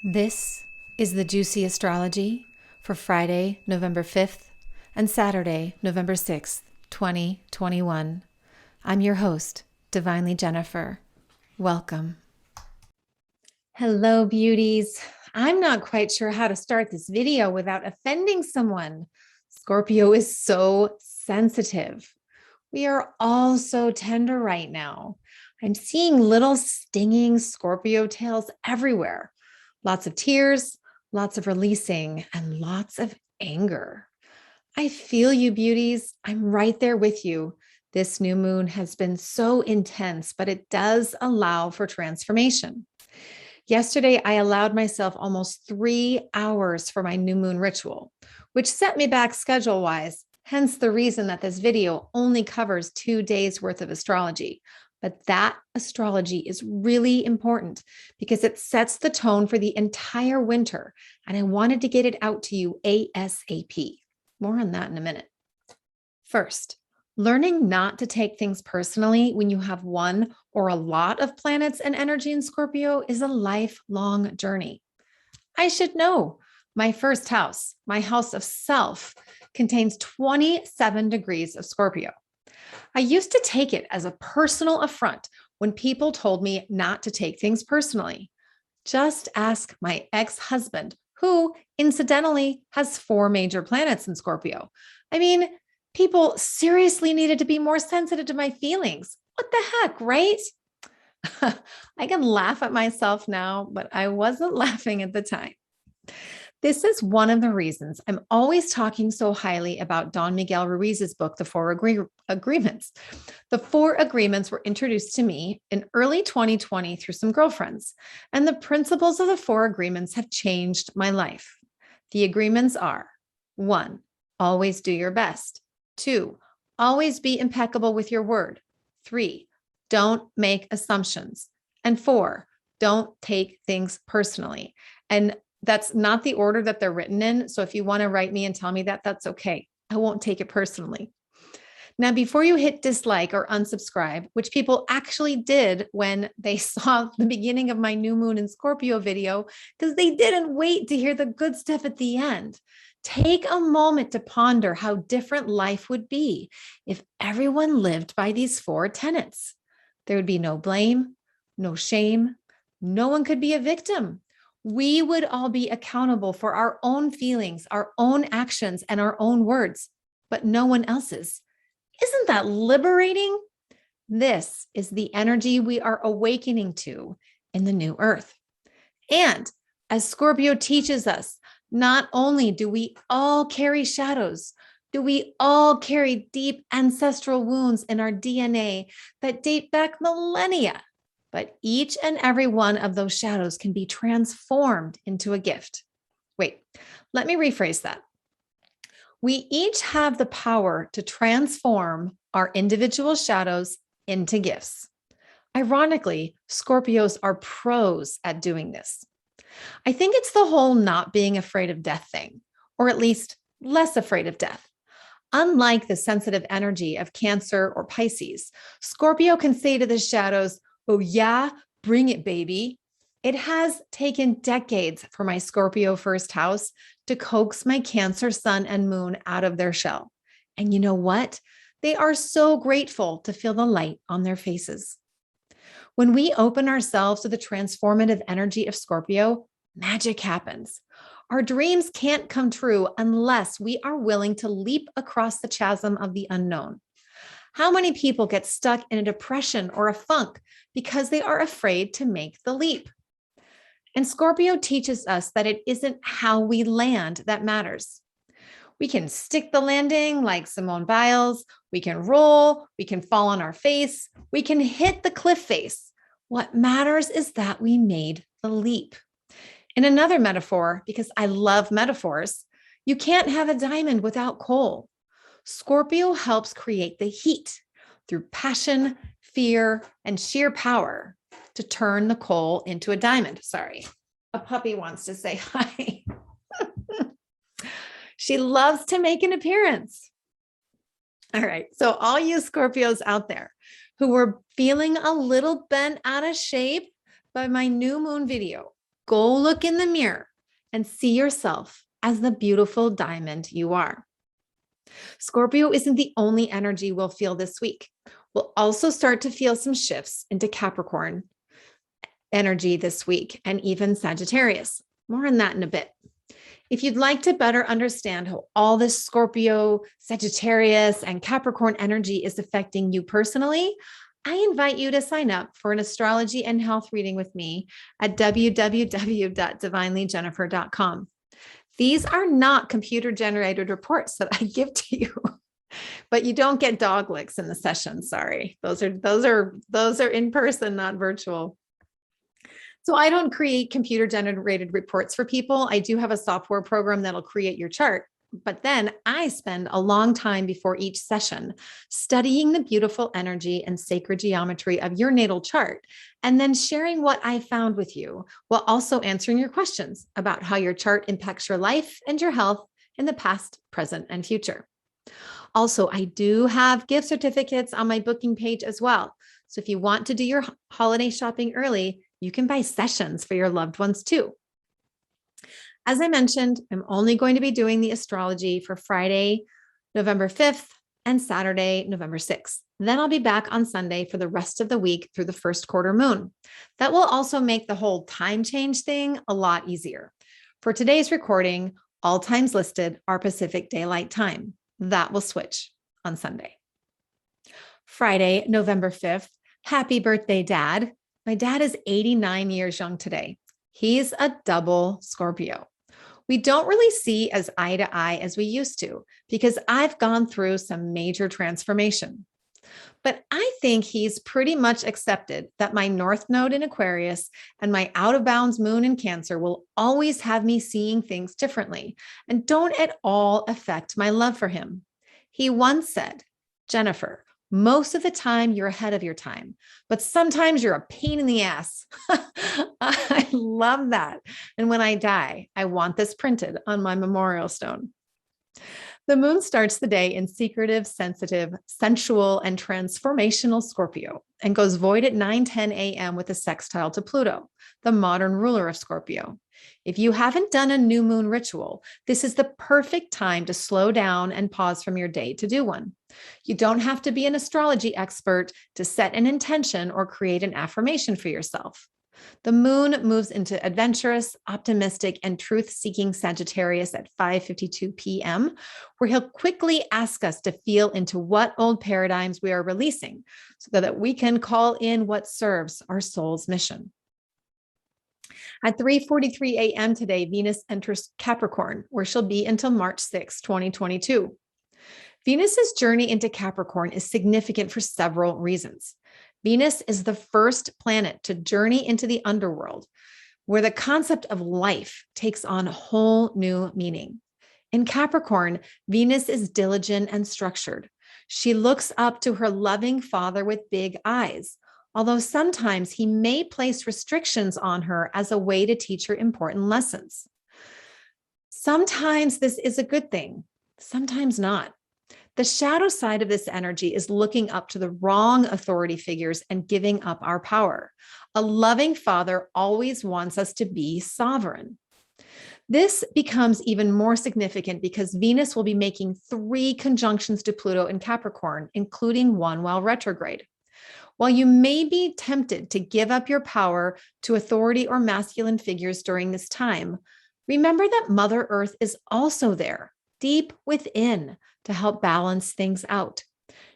This is the Juicy Astrology for Friday, November 5th and Saturday, November 6th, 2021. I'm your host, Divinely Jennifer. Welcome. Hello, beauties. I'm not quite sure how to start this video without offending someone. Scorpio is so sensitive. We are all so tender right now. I'm seeing little stinging Scorpio tails everywhere. Lots of tears, lots of releasing, and lots of anger. I feel you, beauties. I'm right there with you. This new moon has been so intense, but it does allow for transformation. Yesterday, I allowed myself almost 3 hours for my new moon ritual, which set me back schedule-wise, hence the reason that this video only covers 2 days worth of astrology. But that astrology is really important because it sets the tone for the entire winter, and I wanted to get it out to you ASAP. More on that in a minute. First, learning not to take things personally when you have one or a lot of planets and energy in Scorpio is a lifelong journey. I should know. My first house, my house of self, contains 27 degrees of Scorpio. I used to take it as a personal affront when people told me not to take things personally. Just ask my ex-husband, who incidentally has 4 major planets in Scorpio. I mean, people seriously needed to be more sensitive to my feelings. What the heck, right? I can laugh at myself now, but I wasn't laughing at the time. This is one of the reasons I'm always talking so highly about Don Miguel Ruiz's book, The Four Agreements. The 4 agreements were introduced to me in early 2020 through some girlfriends, and the principles of the 4 agreements have changed my life. The agreements are: 1, always do your best. 2, always be impeccable with your word. 3, don't make assumptions. And 4, don't take things personally. And that's not the order that they're written in. So if you want to write me and tell me that, that's okay. I won't take it personally. Now, before you hit dislike or unsubscribe, which people actually did when they saw the beginning of my new moon in Scorpio video, because they didn't wait to hear the good stuff at the end, take a moment to ponder how different life would be if everyone lived by these 4 tenets. There would be no blame, no shame. No one could be a victim. We would all be accountable for our own feelings, our own actions, and our own words, but no one else's. Isn't that liberating? This is the energy we are awakening to in the new earth. And as Scorpio teaches us, not only do we all carry shadows, do we all carry deep ancestral wounds in our DNA that date back millennia, but each and every one of those shadows can be transformed into a gift. Wait, let me rephrase that. We each have the power to transform our individual shadows into gifts. Ironically, Scorpios are pros at doing this. I think it's the whole not being afraid of death thing, or at least less afraid of death. Unlike the sensitive energy of Cancer or Pisces, Scorpio can say to the shadows, "Oh yeah, bring it, baby." It has taken decades for my Scorpio first house to coax my Cancer sun and moon out of their shell. And you know what? They are so grateful to feel the light on their faces. When we open ourselves to the transformative energy of Scorpio, magic happens. Our dreams can't come true unless we are willing to leap across the chasm of the unknown. How many people get stuck in a depression or a funk because they are afraid to make the leap? And Scorpio teaches us that it isn't how we land that matters. We can stick the landing like Simone Biles. We can roll. We can fall on our face. We can hit the cliff face. What matters is that we made the leap. In another metaphor, because I love metaphors, you can't have a diamond without coal. Scorpio helps create the heat through passion, fear, and sheer power to turn the coal into a diamond. Sorry, a puppy wants to say hi. She loves to make an appearance. All right, so all you Scorpios out there who were feeling a little bent out of shape by my new moon video, go look in the mirror and see yourself as the beautiful diamond you are. Scorpio isn't the only energy we'll feel this week. We'll also start to feel some shifts into Capricorn energy this week and even Sagittarius. More on that in a bit. If you'd like to better understand how all this Scorpio, Sagittarius, and Capricorn energy is affecting you personally, I invite you to sign up for an astrology and health reading with me at www.divinelyjennifer.com. These are not computer-generated reports that I give to you, but you don't get dog licks in the session. Sorry, those are in person, not virtual. So I don't create computer-generated reports for people. I do have a software program that'll create your chart, but then I spend a long time before each session studying the beautiful energy and sacred geometry of your natal chart, and then sharing what I found with you, while also answering your questions about how your chart impacts your life and your health in the past, present, and future. Also, I do have gift certificates on my booking page as well. So if you want to do your holiday shopping early, you can buy sessions for your loved ones too. As I mentioned, I'm only going to be doing the astrology for Friday, November 5th and Saturday, November 6th. Then I'll be back on Sunday for the rest of the week through the first quarter moon. That will also make the whole time change thing a lot easier. For today's recording, all times listed are Pacific Daylight Time. That will switch on Sunday. Friday, November 5th. Happy birthday, Dad. My dad is 89 years young today. He's a double Scorpio. We don't really see as eye to eye as we used to because I've gone through some major transformation. But I think he's pretty much accepted that my North Node in Aquarius and my out of bounds moon in Cancer will always have me seeing things differently and don't at all affect my love for him. He once said, "Jennifer, most of the time you're ahead of your time, but sometimes you're a pain in the ass." I love that. And when I die, I want this printed on my memorial stone. The moon starts the day in secretive, sensitive, sensual, and transformational Scorpio and goes void at 9:10 a.m. with a sextile to Pluto, the modern ruler of Scorpio. If you haven't done a new moon ritual, this is the perfect time to slow down and pause from your day to do one. You don't have to be an astrology expert to set an intention or create an affirmation for yourself. The moon moves into adventurous, optimistic, and truth-seeking Sagittarius at 5:52 p.m., where he'll quickly ask us to feel into what old paradigms we are releasing so that we can call in what serves our soul's mission. At 3:43 a.m. today, Venus enters Capricorn, where she'll be until March 6, 2022. Venus's journey into Capricorn is significant for several reasons. Venus is the first planet to journey into the underworld, where the concept of life takes on a whole new meaning. In Capricorn, Venus is diligent and structured. She looks up to her loving father with big eyes, although sometimes he may place restrictions on her as a way to teach her important lessons. Sometimes this is a good thing, sometimes not. The shadow side of this energy is looking up to the wrong authority figures and giving up our power. A loving father always wants us to be sovereign. This becomes even more significant because Venus will be making 3 conjunctions to Pluto in Capricorn, including one while retrograde. While you may be tempted to give up your power to authority or masculine figures during this time, remember that Mother Earth is also there, deep within, to help balance things out.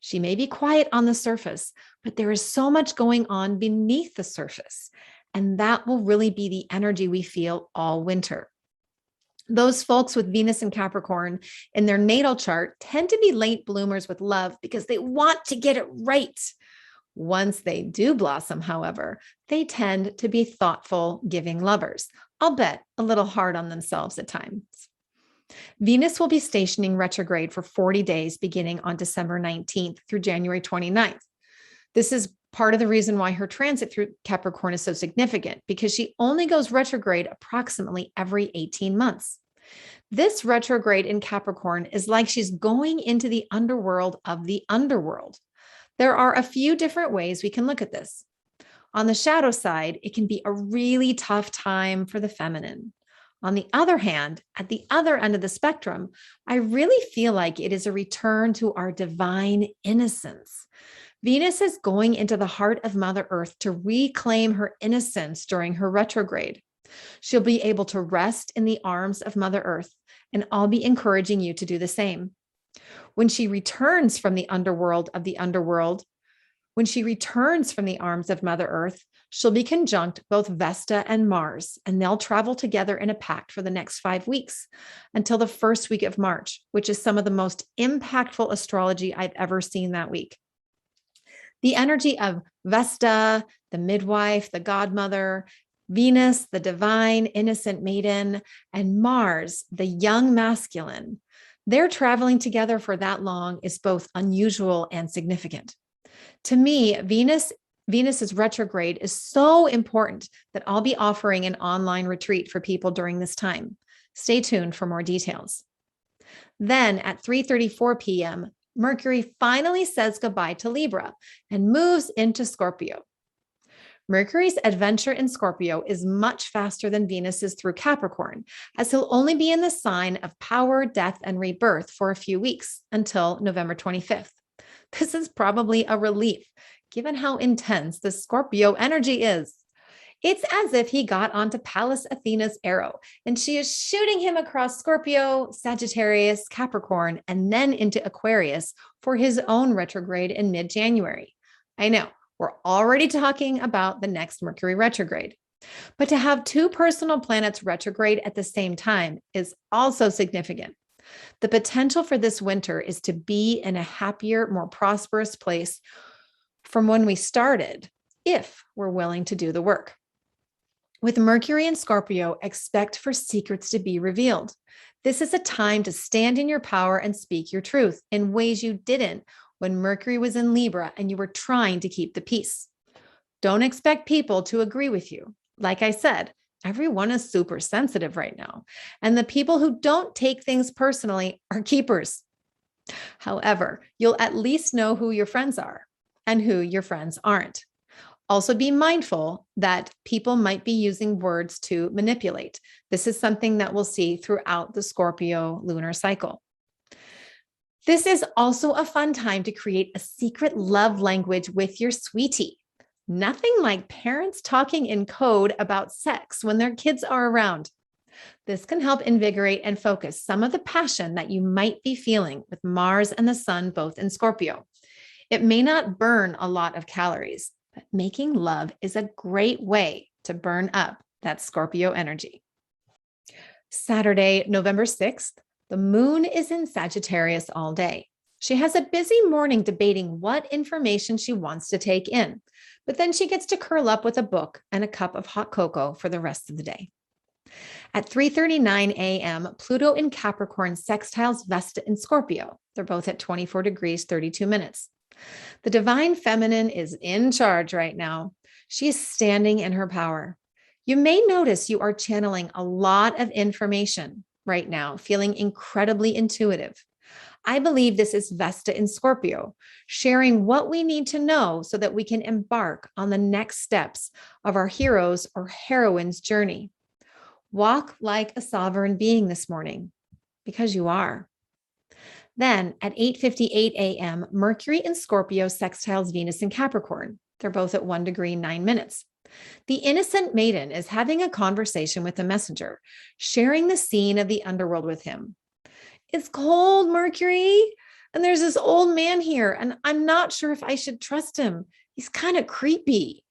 She may be quiet on the surface, but there is so much going on beneath the surface, and that will really be the energy we feel all winter. Those folks with Venus and Capricorn in their natal chart tend to be late bloomers with love because they want to get it right. Once they do blossom, however, they tend to be thoughtful, giving lovers. I'll bet a little hard on themselves at times. Venus will be stationing retrograde for 40 days beginning on December 19th through January 29th. This is part of the reason why her transit through Capricorn is so significant, because she only goes retrograde approximately every 18 months. This retrograde in Capricorn is like she's going into the underworld of the underworld. There are a few different ways we can look at this. On the shadow side, it can be a really tough time for the feminine. On the other hand, at the other end of the spectrum, I really feel like it is a return to our divine innocence. Venus is going into the heart of Mother Earth to reclaim her innocence during her retrograde. She'll be able to rest in the arms of Mother Earth, and I'll be encouraging you to do the same. When she returns from the underworld, when she returns from the arms of Mother Earth, she'll be conjunct both Vesta and Mars, and they'll travel together in a pact for the next 5 weeks until the first week of March, which is some of the most impactful astrology I've ever seen that week. The energy of Vesta, the midwife, the godmother, Venus, the divine, innocent maiden, and Mars, the young masculine, they're traveling together for that long is both unusual and significant. To me, Venus's retrograde is so important that I'll be offering an online retreat for people during this time. Stay tuned for more details. Then at 3:34 p.m., Mercury finally says goodbye to Libra and moves into Scorpio. Mercury's adventure in Scorpio is much faster than Venus's through Capricorn, as he'll only be in the sign of power, death, and rebirth for a few weeks until November 25th. This is probably a relief, given how intense the Scorpio energy is. It's as if he got onto Pallas Athena's arrow, and she is shooting him across Scorpio, Sagittarius, Capricorn, and then into Aquarius for his own retrograde in mid-January. I know, we're already talking about the next Mercury retrograde. But to have two personal planets retrograde at the same time is also significant. The potential for this winter is to be in a happier, more prosperous place from when we started, if we're willing to do the work. With Mercury in Scorpio, expect for secrets to be revealed. This is a time to stand in your power and speak your truth in ways you didn't when Mercury was in Libra and you were trying to keep the peace. Don't expect people to agree with you. Like I said, everyone is super sensitive right now, and the people who don't take things personally are keepers. However, you'll at least know who your friends are and who your friends aren't. Also, be mindful that people might be using words to manipulate. This is something that we'll see throughout the Scorpio lunar cycle. This is also a fun time to create a secret love language with your sweetie. Nothing like parents talking in code about sex when their kids are around. This can help invigorate and focus some of the passion that you might be feeling with Mars and the Sun both in Scorpio. It may not burn a lot of calories, but making love is a great way to burn up that Scorpio energy. Saturday, November 6th, the moon is in Sagittarius all day. She has a busy morning debating what information she wants to take in, but then she gets to curl up with a book and a cup of hot cocoa for the rest of the day. At 3:39 a.m., Pluto in Capricorn sextiles Vesta in Scorpio. They're both at 24 degrees, 32 minutes. The divine feminine is in charge right now. She is standing in her power. You may notice you are channeling a lot of information right now, feeling incredibly intuitive. I believe this is Vesta in Scorpio, sharing what we need to know so that we can embark on the next steps of our hero's or heroine's journey. Walk like a sovereign being this morning, because you are. Then at 8:58 a.m., Mercury in Scorpio sextiles Venus in Capricorn. They're both at 1 degree, 9 minutes. The innocent maiden is having a conversation with the messenger, sharing the scene of the underworld with him. It's cold, Mercury, and there's this old man here, and I'm not sure if I should trust him. He's kind of creepy.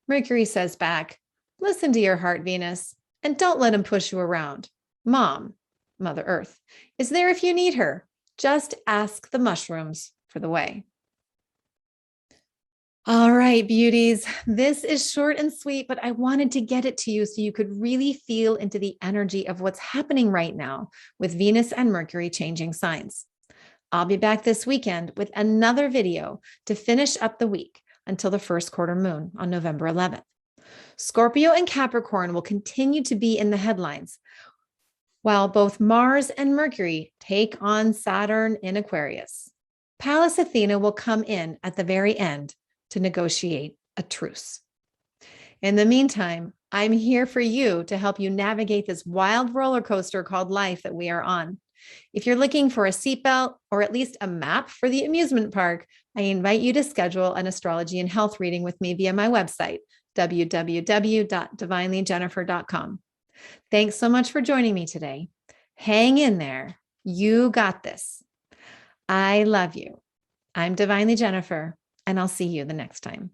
Mercury says back, listen to your heart, Venus, and don't let him push you around. Mom, Mother Earth, is there if you need her. Just ask the mushrooms for the way. All right, beauties, this is short and sweet, but I wanted to get it to you so you could really feel into the energy of what's happening right now with Venus and Mercury changing signs. I'll be back this weekend with another video to finish up the week until the first quarter moon on November 11th. Scorpio and Capricorn will continue to be in the headlines, while both Mars and Mercury take on Saturn in Aquarius. Pallas Athena will come in at the very end to negotiate a truce. In the meantime, I'm here for you to help you navigate this wild roller coaster called life that we are on. If you're looking for a seatbelt or at least a map for the amusement park, I invite you to schedule an astrology and health reading with me via my website, www.divinelyjennifer.com. Thanks so much for joining me today. Hang in there. You got this. I love you. I'm Divinely Jennifer, and I'll see you the next time.